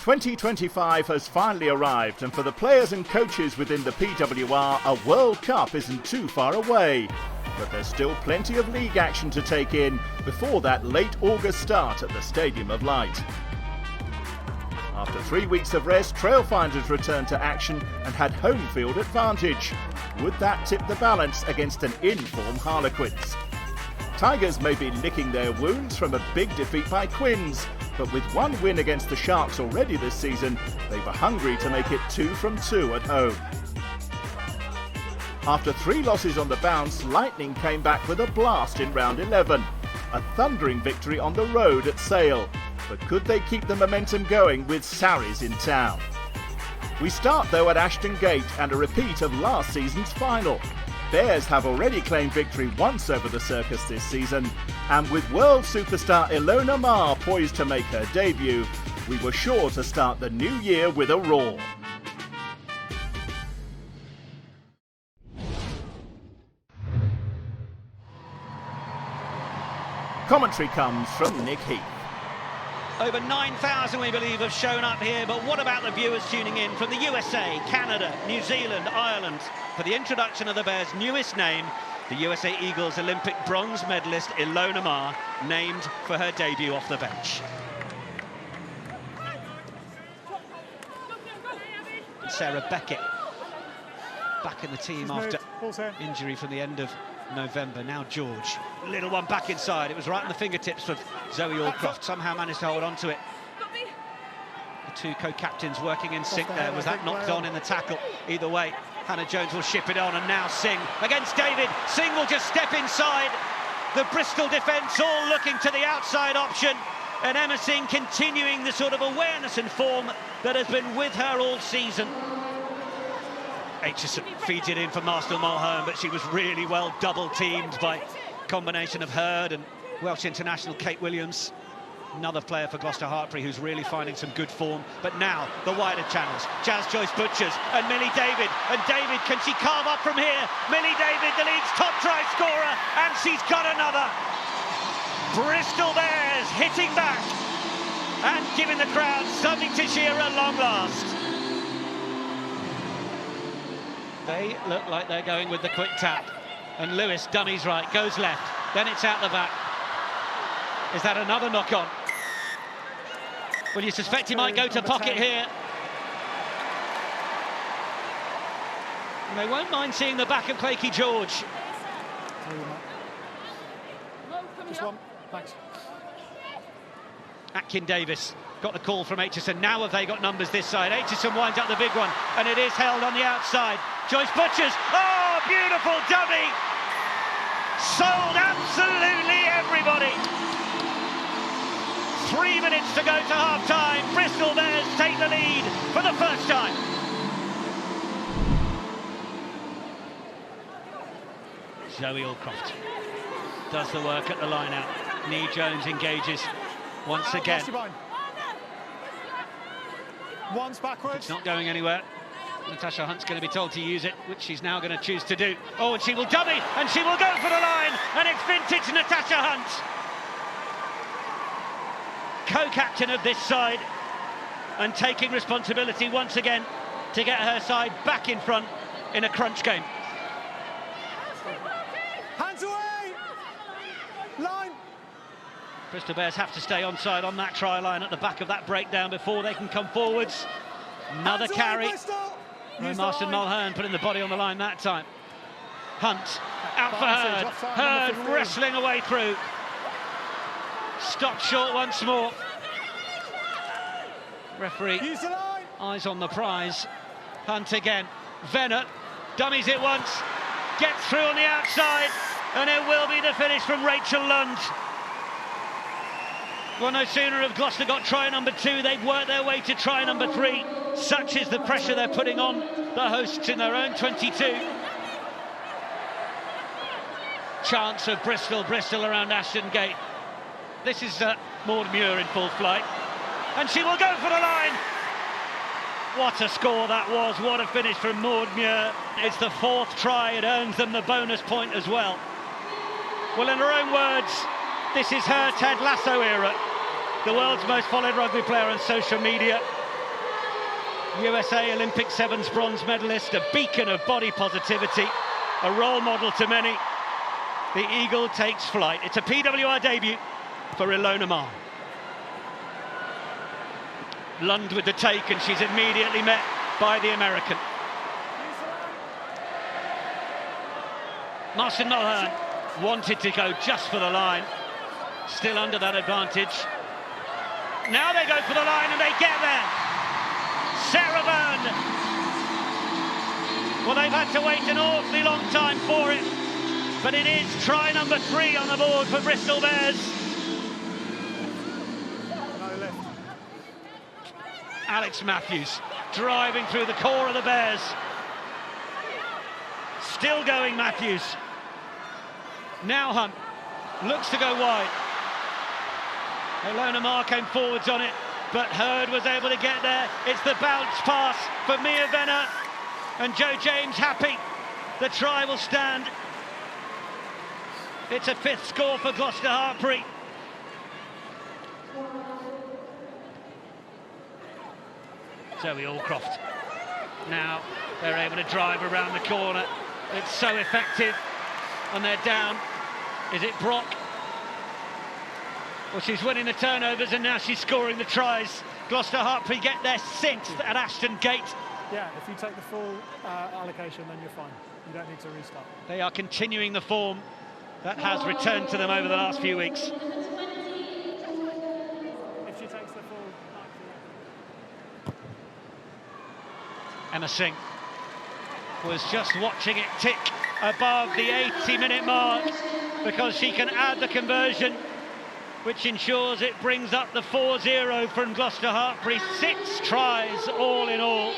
2025 has finally arrived, and for the players and coaches within the PWR, a World Cup isn't too far away. But there's still plenty of league action to take in before that late August start at the Stadium of Light. After 3 weeks of rest, Trailfinders returned to action and had home field advantage. Would that tip the balance against an in-form Harlequins? Tigers may be licking their wounds from a big defeat by Quins, but with one win against the Sharks already this season, they were hungry to make it 2 from 2 at home. After 3 losses on the bounce, Lightning came back with a blast in round 11. A thundering victory on the road at Sale. But could they keep the momentum going with Sarries in town? We start though at Ashton Gate and a repeat of last season's final. Bears have already claimed victory once over the Circus this season, and with world superstar Ilona Maher poised to make her debut, we were sure to start the new year with a roar. Commentary comes from Nick Heath. Over 9,000, we believe, have shown up here, but what about the viewers tuning in from the USA, Canada, New Zealand, Ireland, for the introduction of the Bears' newest name, the USA Eagles Olympic bronze medalist Ilona Maher, named for her debut off the bench. Sarah Beckett back in the team after injury from the end of November. Now George, little one back inside. It was right in the fingertips of Zoe Allcroft. Somehow managed to hold on to it. The two co-captains working in sync there. Was that knocked on in the tackle? Either way, Hannah Jones will ship it on, and now Singh against David. Singh will just step inside. The Bristol defence all looking to the outside option, and Emma Singh continuing the sort of awareness and form that has been with her all season. Aitchison feeds it in for Marcel Mulhern, but she was really well double-teamed by combination of Hurd and Welsh international Kate Williams. Another player for Gloucester Hartpury who's really finding some good form. But now, the wider channels. Jazz Joyce Butchers and Millie David. And David, can she carve up from here? Millie David, the league's top try scorer, and she's got another. Bristol Bears hitting back and giving the crowd something to cheer at long last. They look like they're going with the quick tap. And Lewis, dummies right, goes left. Then it's out the back. Is that another knock-on? Well, you suspect he might go to pocket here. And they won't mind seeing the back of Claky George. Just one, thanks. Atkin Davis got the call from Aitchison. Now have they got numbers this side? Aitchison winds up the big one, and it is held on the outside. Joyce Butchers, oh, beautiful dummy! Sold absolutely everybody. 3 minutes to go to half-time. Bristol Bears take the lead for the first time. Zoe Allcroft does the work at the line-out. Nee Jones engages once again. Once backwards. It's not going anywhere. Natasha Hunt's going to be told to use it, which she's now going to choose to do. Oh, and she will dummy, and she will go for the line, and it's vintage Natasha Hunt. Co-captain of this side, and taking responsibility once again to get her side back in front in a crunch game. Hands away! Line! Bristol Bears have to stay onside on that try line at the back of that breakdown before they can come forwards. Another carry. Marston Mulhern putting the body on the line that time. Hunt out for Hurd. Hurd wrestling away through. Stopped short once more. Referee eyes on the prize. Hunt again. Venner dummies it once. Gets through on the outside, and it will be the finish from Rachel Lund. Well, no sooner have Gloucester got try number 2, they've worked their way to try number 3. Such is the pressure they're putting on the hosts in their own 22. Chance of Bristol around Ashton Gate. This is Maud Muir in full flight. And she will go for the line. What a score that was, what a finish from Maud Muir. It's the 4th try, it earns them the bonus point as well. Well, in her own words, this is her Ted Lasso era. The world's most followed rugby player on social media. USA Olympic Sevens bronze medalist, a beacon of body positivity, a role model to many. The Eagle takes flight. It's a PWR debut for Ilona Maher. Lund with the take, and she's immediately met by the American. Marcin Mulhern wanted to go just for the line, still under that advantage. Now they go for the line and they get there. Saron. Well, they've had to wait an awfully long time for it, but it is try number 3 on the board for Bristol Bears. Alex Matthews driving through the core of the Bears. Still going, Matthews. Now Hunt looks to go wide. Ilona Maher came forwards on it, but Hurd was able to get there. It's the bounce pass for Mia Venner, and Joe James happy. The try will stand. It's a 5th score for Gloucester Hartpury. Zoe Allcroft. Now they're able to drive around the corner. It's so effective, and they're down. Is it Brock? Well, she's winning the turnovers, and now she's scoring the tries. Gloucester Hartpury get their 6th at Ashton Gate. Yeah, if you take the full allocation, then you're fine. You don't need to restart. They are continuing the form that has returned to them over the last few weeks. If she takes the full... Emma Singh was just watching it tick above the 80-minute mark, because she can add the conversion, which ensures it brings up the 4-0 from Gloucester Hartpury. 6 tries all in all.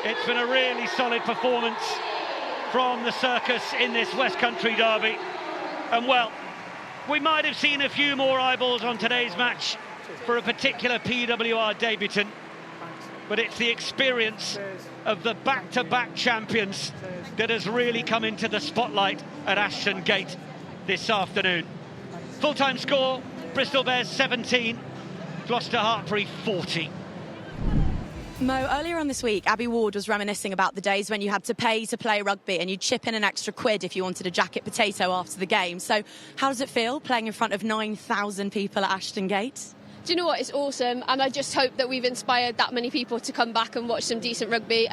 It's been a really solid performance from the Circus in this West Country derby. And well, we might have seen a few more eyeballs on today's match for a particular PWR debutant, but it's the experience of the back-to-back champions that has really come into the spotlight at Ashton Gate this afternoon. Full-time score, Bristol Bears 17, Gloucester Hartpury 40. Mo, earlier on this week, Abby Ward was reminiscing about the days when you had to pay to play rugby and you'd chip in an extra £1 if you wanted a jacket potato after the game. So how does it feel playing in front of 9,000 people at Ashton Gate? Do you know what? It's awesome, and I just hope that we've inspired that many people to come back and watch some decent rugby.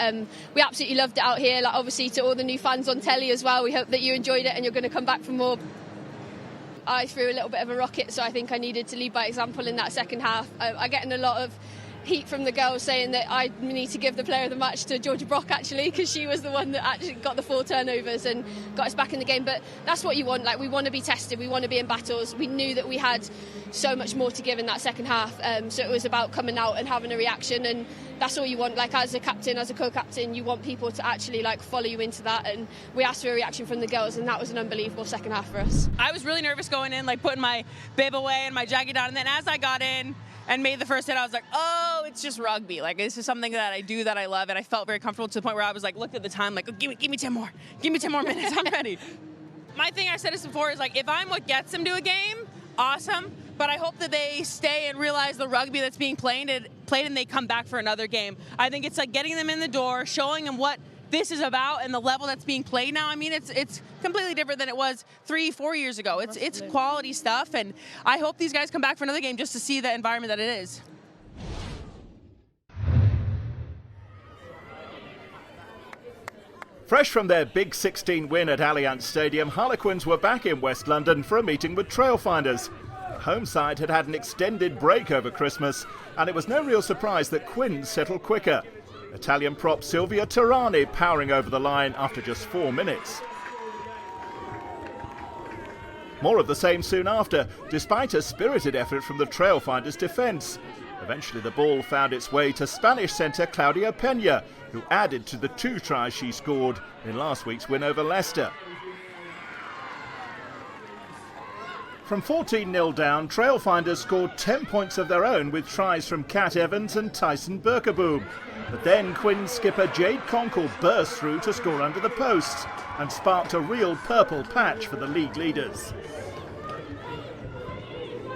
We absolutely loved it out here, like obviously to all the new fans on telly as well. We hope that you enjoyed it and you're going to come back for more. I threw a little bit of a rocket, so I think I needed to lead by example in that second half. I'm getting a lot of heat from the girls saying that I need to give the player of the match to Georgia Brock, actually, because she was the one that actually got the 4 turnovers and got us back in the game. But that's what you want. Like, we want to be tested, we want to be in battles. We knew that we had so much more to give in that second half, so it was about coming out and having a reaction, and that's all you want. Like, as a captain, as a co-captain, you want people to actually like follow you into that, and we asked for a reaction from the girls, and that was an unbelievable second half for us. I was really nervous going in, like putting my bib away and my jacket down, and then as I got in and made the first hit, I was like, oh, it's just rugby. Like, this is something that I do, that I love, and I felt very comfortable to the point where I was like, looked at the time, like, oh, give me 10 more. Give me 10 more minutes, I'm ready. My thing, I said this before, is like, if I'm what gets them to a game, awesome, but I hope that they stay and realize the rugby that's being played and they come back for another game. I think it's like getting them in the door, showing them what this is about and the level that's being played now. I mean, it's completely different than it was 3-4 years ago. It's quality stuff, and I hope these guys come back for another game just to see the environment that it is. Fresh from their Big 16 win at Allianz Stadium, Harlequins were back in West London for a meeting with Trailfinders. Home side had had an extended break over Christmas, and it was no real surprise that Quins settled quicker. Italian prop Silvia Tarani powering over the line after just 4 minutes. More of the same soon after, despite a spirited effort from the Trailfinders' defence. Eventually the ball found its way to Spanish centre Claudia Peña, who added to the 2 tries she scored in last week's win over Leicester. From 14-0 down, Trailfinders scored 10 points of their own with tries from Kat Evans and Tyson Berkeboom. But then Quins skipper Jade Conkle burst through to score under the posts and sparked a real purple patch for the league leaders.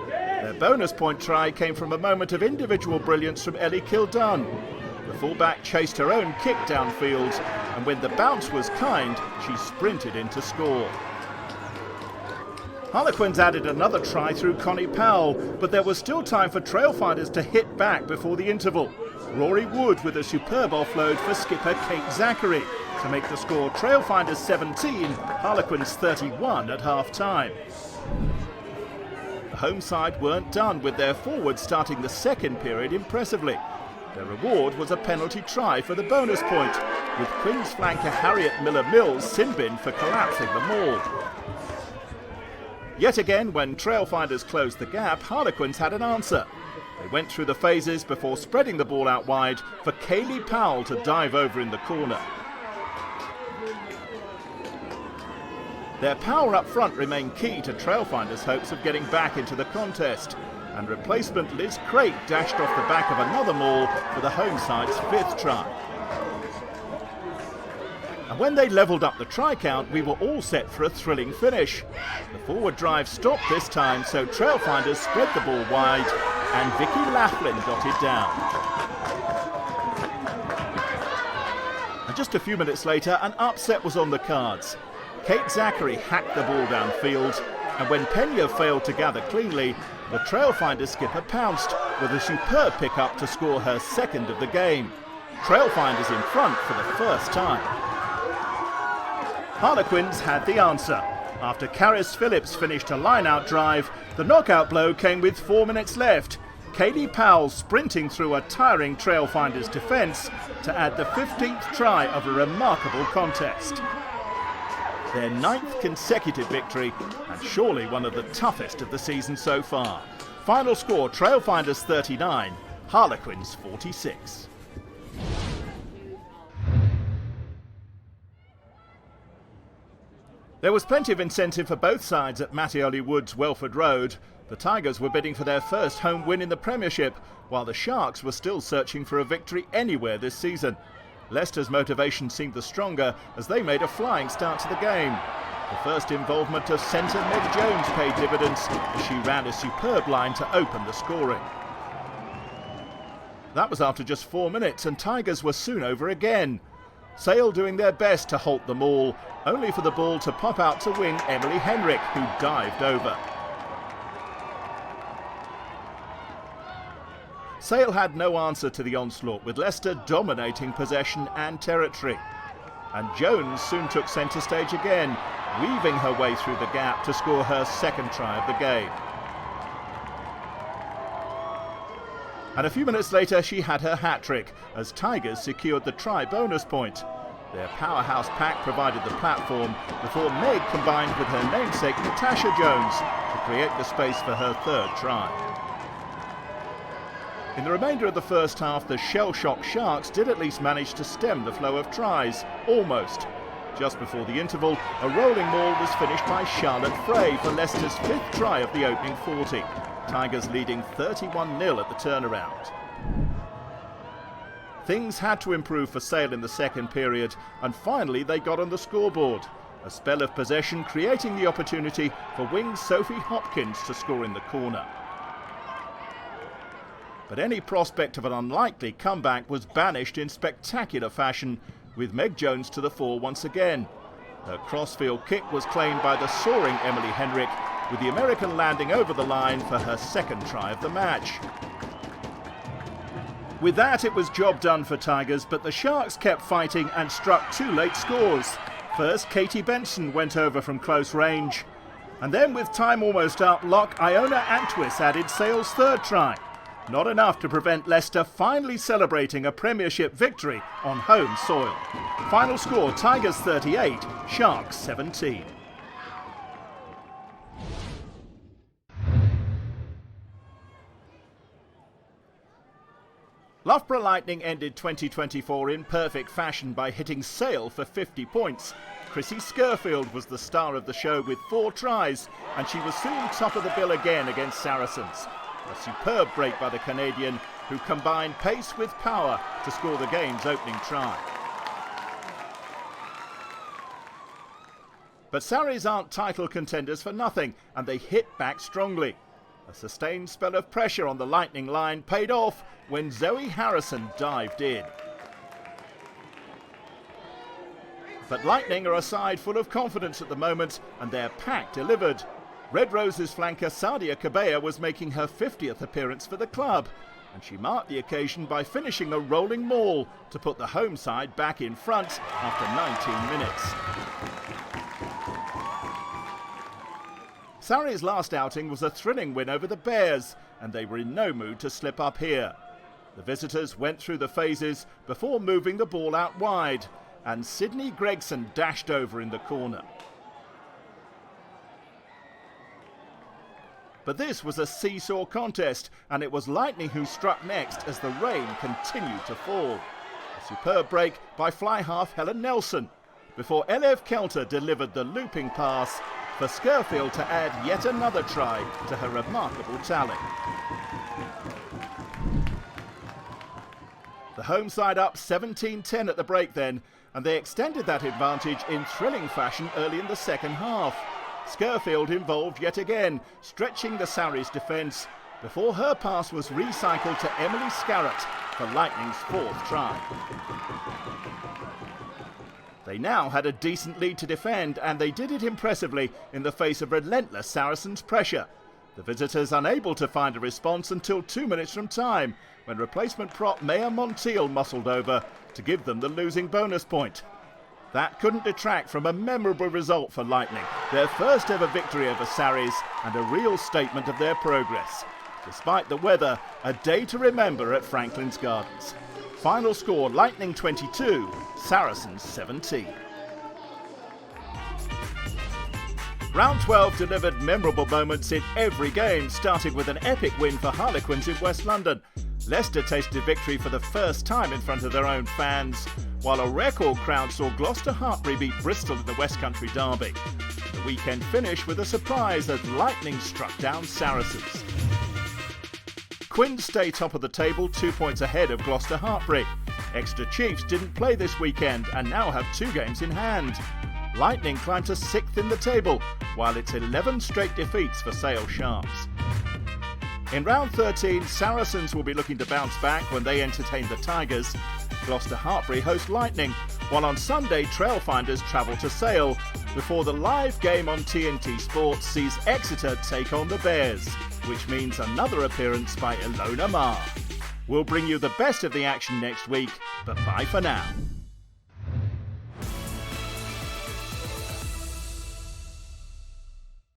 Their Their bonus point try came from a moment of individual brilliance from Ellie Kildunn. The fullback chased her own kick downfield, and when the bounce was kind, she sprinted in to score. Harlequins added another try through Connie Powell, but there was still time for Trailfinders to hit back before the interval. Rory Wood with a superb offload for skipper Kate Zachary to make the score Trailfinders 17, Harlequins 31 at half-time. The home side weren't done, with their forwards starting the second period impressively. Their reward was a penalty try for the bonus point, with Queen's flanker Harriet Miller-Mills sin-binned for collapsing the maul. Yet again, when Trailfinders closed the gap, Harlequins had an answer. They went through the phases before spreading the ball out wide for Kaylee Powell to dive over in the corner. Their power up front remained key to Trailfinders' hopes of getting back into the contest, and replacement Liz Crate dashed off the back of another maul for the home side's fifth try. And when they levelled up the try count, we were all set for a thrilling finish. The forward drive stopped this time, so Trailfinders spread the ball wide, and Vicky Laughlin got it down. And just a few minutes later, an upset was on the cards. Kate Zachary hacked the ball downfield, and when Pena failed to gather cleanly, the Trailfinders skipper pounced with a superb pick-up to score her second of the game. Trailfinders in front for the first time. Harlequins had the answer. After Caris Phillips finished a line-out drive, the knockout blow came with 4 minutes left. Kaylee Powell sprinting through a tiring Trailfinders defence to add the 15th try of a remarkable contest. Their 9th consecutive victory, and surely one of the toughest of the season so far. Final score, Trailfinders 39, Harlequins 46. There was plenty of incentive for both sides at Mattioli Woods, Welford Road. The Tigers were bidding for their first home win in the Premiership, while the Sharks were still searching for a victory anywhere this season. Leicester's motivation seemed the stronger as they made a flying start to the game. The first involvement of centre Meg Jones paid dividends as she ran a superb line to open the scoring. That was after just 4 minutes, and Tigers were soon over again. Sale doing their best to halt the maul, only for the ball to pop out to wing Emily Henrik, who dived over. Sale had no answer to the onslaught, with Leicester dominating possession and territory. And Jones soon took centre stage again, weaving her way through the gap to score her second try of the game. And a few minutes later she had her hat-trick as Tigers secured the try bonus point. Their powerhouse pack provided the platform before Meg combined with her namesake Natasha Jones to create the space for her third try. In the remainder of the first half, the shell-shocked Sharks did at least manage to stem the flow of tries, almost. Just before the interval, a rolling maul was finished by Charlotte Frey for Leicester's fifth try of the opening 40. Tigers leading 31-0 at the turnaround. Things had to improve for Sale in the second period, and finally they got on the scoreboard. A spell of possession creating the opportunity for wing Sophie Hopkins to score in the corner. But any prospect of an unlikely comeback was banished in spectacular fashion, with Meg Jones to the fore once again. Her crossfield kick was claimed by the soaring Emily Henrik, with the American landing over the line for her second try of the match. With that, it was job done for Tigers, but the Sharks kept fighting and struck two late scores. First, Katie Benson went over from close range. And then, with time almost up, lock Iona Antwis added Sale's third try. Not enough to prevent Leicester finally celebrating a Premiership victory on home soil. Final score, Tigers 38, Sharks 17. Loughborough Lightning ended 2024 in perfect fashion by hitting Sale for 50 points. Chrissy Scurfield was the star of the show with 4 tries, and she was soon top of the bill again against Saracens. A superb break by the Canadian, who combined pace with power to score the game's opening try. But Sarries aren't title contenders for nothing, and they hit back strongly. A sustained spell of pressure on the Lightning line paid off when Zoe Harrison dived in. But Lightning are a side full of confidence at the moment, and their pack delivered. Red Roses flanker Sadia Kabea was making her 50th appearance for the club, and she marked the occasion by finishing a rolling maul to put the home side back in front after 19 minutes. Surrey's last outing was a thrilling win over the Bears, and they were in no mood to slip up here. The visitors went through the phases before moving the ball out wide, and Sydney Gregson dashed over in the corner. But this was a seesaw contest, and it was Lightning who struck next as the rain continued to fall. A superb break by fly half Helen Nelson, before Elev Kelter delivered the looping pass for Skirfield to add yet another try to her remarkable tally. The home side up 17-10 at the break then, and they extended that advantage in thrilling fashion early in the second half. Skirfield involved yet again, stretching the Surrey's defence before her pass was recycled to Emily Scarrett for Lightning's fourth try. They now had a decent lead to defend, and they did it impressively in the face of relentless Saracens' pressure. The visitors unable to find a response until 2 minutes from time, when replacement prop Maya Montiel muscled over to give them the losing bonus point. That couldn't detract from a memorable result for Lightning, their first ever victory over Sarries and a real statement of their progress. Despite the weather, a day to remember at Franklin's Gardens. Final score, Lightning 22, Saracens 17. Round 12 delivered memorable moments in every game, starting with an epic win for Harlequins in West London. Leicester tasted victory for the first time in front of their own fans, while a record crowd saw Gloucester Hartpury beat Bristol in the West Country derby. The weekend finished with a surprise as Lightning struck down Saracens. Quins stay top of the table, 2 points ahead of Gloucester Hartpury. Exeter Chiefs didn't play this weekend and now have 2 games in hand. Lightning climb to 6th in the table, while it's 11 straight defeats for Sale Sharks. In round 13, Saracens will be looking to bounce back when they entertain the Tigers. Gloucester Hartpury host Lightning, while on Sunday Trailfinders travel to Sale before the live game on TNT Sports sees Exeter take on the Bears, which means another appearance by Ilona Maher. We'll bring you the best of the action next week, but bye for now.